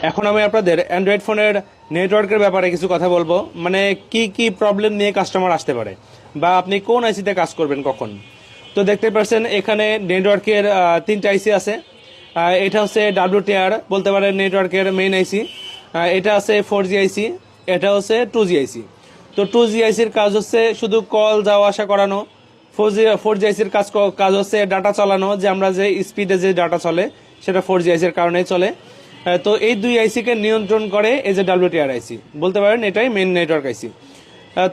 এখন আমি আপনাদের অ্যান্ড্রয়েড ফোনের নেটওয়ার্কের ব্যাপারে কিছু কথা বলবো, মানে কি কি প্রবলেম নিয়ে কাস্টমার আসতে পারে বা আপনি কোন আইসিতে কাজ করবেন কখন। তো দেখতে পাচ্ছেন এখানে নেটওয়ার্কের তিনটা আইসি আছে। এটা হচ্ছে WTR বলতে পারেন নেটওয়ার্কের মেইন আইসি। এটা আছে 4G আইসি, এটা হচ্ছে 2G আইসি। তো 2G আইসির কাজ হচ্ছে শুধু কল যাওয়া আসা করানো। 4G আইসির কাজ হচ্ছে ডাটা চালানো, যে আমরা যে স্পিডে যে ডাটা চলে সেটা 4G আইসির কারণেই চলে। তো এই দুই আইসিকে নিয়ন্ত্রণ করে এই যে WTR আইসি, বলতে পারেন এটাই মেইন নেটওয়ার্ক আইসি।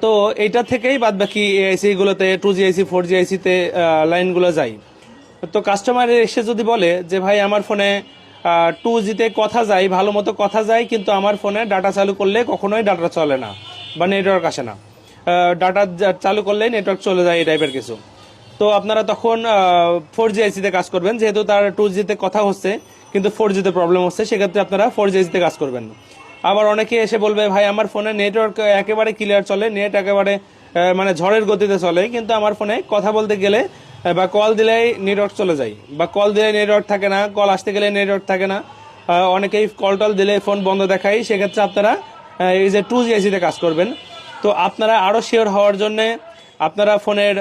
তো এইটা থেকেই বাদ বাকি আইসি গুলোতে 2G আইসি 4G আইসিতে লাইনগুলো যায়। তো কাস্টমার এসে যদি বলে যে ভাই আমার ফোনে 2Gতে কথা যায়, ভালো মতো কথা যায়, কিন্তু আমার ফোনে ডাটা চালু করলে কখনোই ডাটা চলে না বা নেটওয়ার্ক আসে না, ডাটা চালু করলে নেটওয়ার্ক চলে যায়, এই টাইপের কিছু। তো আপনারা তখন 4G আইসিতে কাজ করবেন, যেহেতু তার 2Gতে কথা হচ্ছে কিন্তু 4Gতে প্রবলেম হচ্ছে, সেক্ষেত্রে আপনারা 4G আইসিতে কাজ করবেন। আবার অনেকে এসে বলবে ভাই আমার ফোনে নেটওয়ার্ক একেবারে ক্লিয়ার চলে, নেট একেবারে মানে ঝড়ের গতিতে চলে, কিন্তু আমার ফোনে কথা বলতে গেলে বা কল দিলেই নেটওয়ার্ক চলে যায়, বা কল দিলে নেটওয়ার্ক থাকে না, কল আসতে গেলে নেটওয়ার্ক থাকে না। অনেকেই কল টল দিলে ফোন বন্ধ দেখায়, সেক্ষেত্রে আপনারা এই যে 2G আইসিতে কাজ করবেন। তো আপনারা আরও শিওর হওয়ার জন্যে আপনারা ফোনের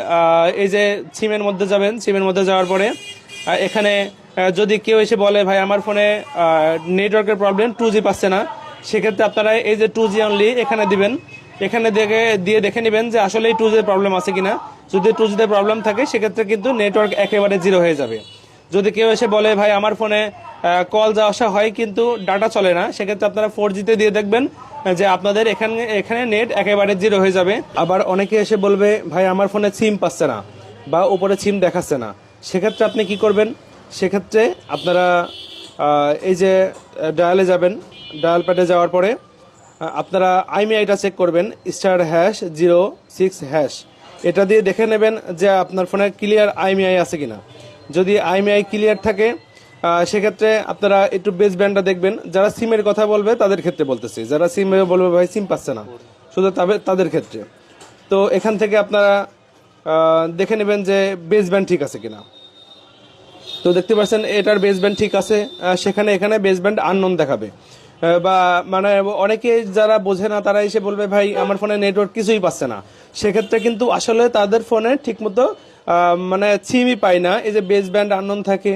এই যে সিমের মধ্যে যাবেন, সিমের মধ্যে যাওয়ার পরে এখানে যদি কেউ এসে বলে ভাই আমার ফোনে নেটওয়ার্কের প্রবলেম, 2G পাচ্ছে না, সেক্ষেত্রে আপনারা এই যে 2G অনলি এখানে দিবেন। এখানে দিয়ে দেখে নেবেন যে আসলে এই 2G প্রবলেম আছে কিনা। যদি 2Gতে প্রবলেম থাকে সেক্ষেত্রে কিন্তু নেটওয়ার্ক একেবারে জিরো হয়ে যাবে। যদি কেউ এসে বলে ভাই আমার ফোনে কল যাওয়া আসা হয় কিন্তু ডাটা চলে না, সেক্ষেত্রে আপনারা 4Gতে দিয়ে দেখবেন যে আপনাদের এখানে নেট একেবারে জিরো হয়ে যাবে। আবার অনেকে এসে বলবে ভাই আমার ফোনে সিম পাচ্ছে না বা উপরে সিম দেখাচ্ছে না, সেক্ষেত্রে আপনি কি করবেন? সেক্ষেত্রে আপনারা এই যে ডায়ালে যাবেন, ডায়াল প্যাডে যাওয়ার পরে আপনারা আইমিআইটা চেক করবেন, *#06#। এটা দিয়ে দেখে নেবেন যে আপনার ফোনে ক্লিয়ার আইমিআই আছে কিনা। যদি আইমিআই ক্লিয়ার থাকে সেক্ষেত্রে আপনারা একটু বেস ব্যান্ডটা দেখবেন। যারা সিমের কথা বলবে তাদের ক্ষেত্রে বলতেছি, যারা সিমে বলবে ভাই সিম পাচ্ছে না, শুধু তাদের ক্ষেত্রে। তো এখান থেকে আপনারা দেখে নেবেন যে বেস ব্যান্ড ঠিক আছে কিনা। তো দেখতে পাচ্ছেন এটার বেস ব্যান্ড ঠিক আছে, এখানে বেস ব্যান্ড আননোন দেখাবে। বা মানে অনেকে যারা বোঝে না তারা এসে বলবে ভাই আমার ফোনে নেটওয়ার্ক কিছুই পাচ্ছে না, সেক্ষেত্রে কিন্তু আসলে তাদের ফোনে ঠিকমতো মানে সিমই পায় না, এই যে বেস ব্যান্ড আননোন থাকে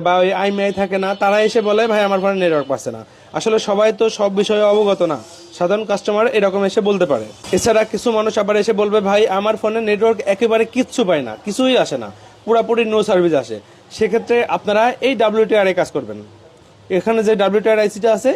বা ওই আইমিআই থাকে না, তারা এসে বলে ভাই আমার ফোনে নেটওয়ার্ক পাচ্ছে না। আসলে সবাই তো সব বিষয়ে অবগত না, সাধারণ কাস্টমার এরকম এসে বলতে পারে। এছাড়া কিছু মানুষ আবার এসে বলবে ভাই আমার ফোনে নেটওয়ার্ক একেবারে কিচ্ছু পায় না, কিছুই আসে না, পুরাপুরি নো সার্ভিস আসে। সেক্ষেত্রে আপনারা এই WTR এ কাজ করবেন। এখানে যে WTR আইসিটা আছে